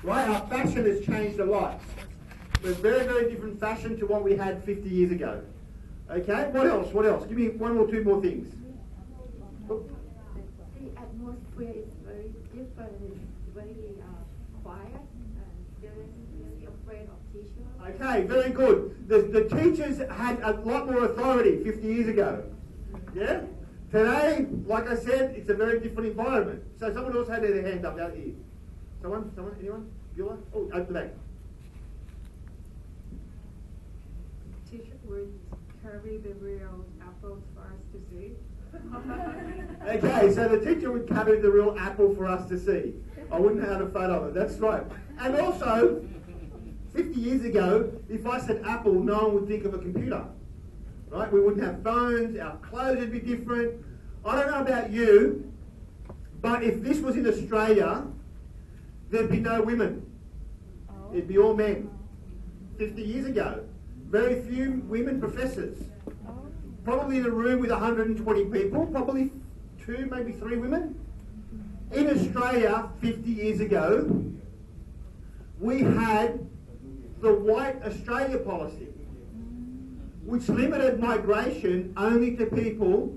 Right? Our fashion has changed a lot. We're very, very different fashion to what we had 50 years ago. Okay, what else? What else? Give me one or two more things. The atmosphere is very different. It's very quiet, and students really afraid of teachers. Okay, very good. The teachers had a lot more authority 50 years ago. Yeah? Today, like I said, it's a very different environment. So someone else had their hand up out here. Someone? Anyone? Beulah? Oh, at the back. Teacher would carry the real apples for us to see. Okay, so the teacher would carry the real apple for us to see. I wouldn't have a photo of it, that's right. And also, 50 years ago, if I said apple, no one would think of a computer. Right? We wouldn't have phones, our clothes would be different. I don't know about you, but if this was in Australia, there'd be no women. It'd be all men. 50 years ago. Very few women professors. Probably in a room with 120 people, probably 2, maybe 3 women. In Australia, 50 years ago, we had the White Australia policy, which limited migration only to people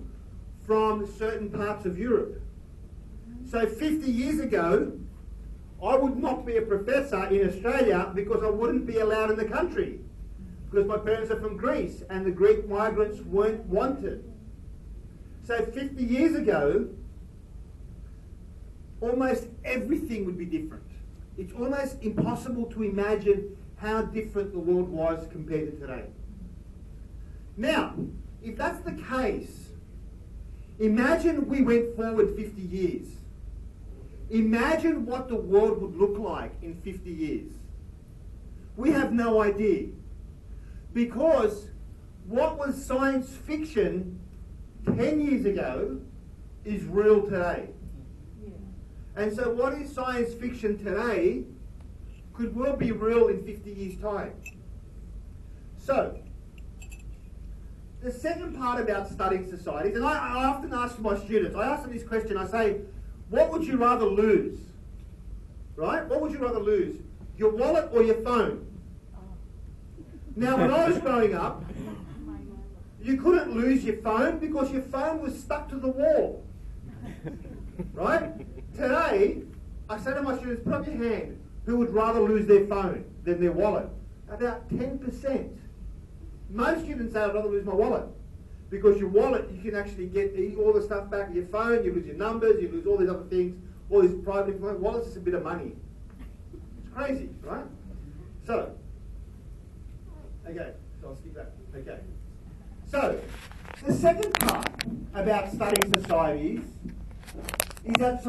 from certain parts of Europe. So 50 years ago, I would not be a professor in Australia because I wouldn't be allowed in the country, because my parents are from Greece and the Greek migrants weren't wanted. So 50 years ago, almost everything would be different. It's almost impossible to imagine how different the world was compared to today. Now, if that's the case, imagine we went forward 50 years. Imagine what the world would look like in 50 years. We have no idea. Because what was science fiction 10 years ago is real today. And so what is science fiction today could well be real in 50 years' time. So, the second part about studying societies, and I often ask my students, I ask them this question, I say, what would you rather lose? Right? What would you rather lose? Your wallet or your phone? Now, when I was growing up, you couldn't lose your phone because your phone was stuck to the wall. Right? Today, I say to my students, put up your hand. Who would rather lose their phone than their wallet? About 10%. Most students say, I'd rather lose my wallet. Because your wallet, you can actually get all the stuff back. Your phone, you lose your numbers, you lose all these other things, all these private information. Wallet's just a bit of money. It's crazy, right? So, okay, so I'll skip that. Okay. So, the second part about studying societies is that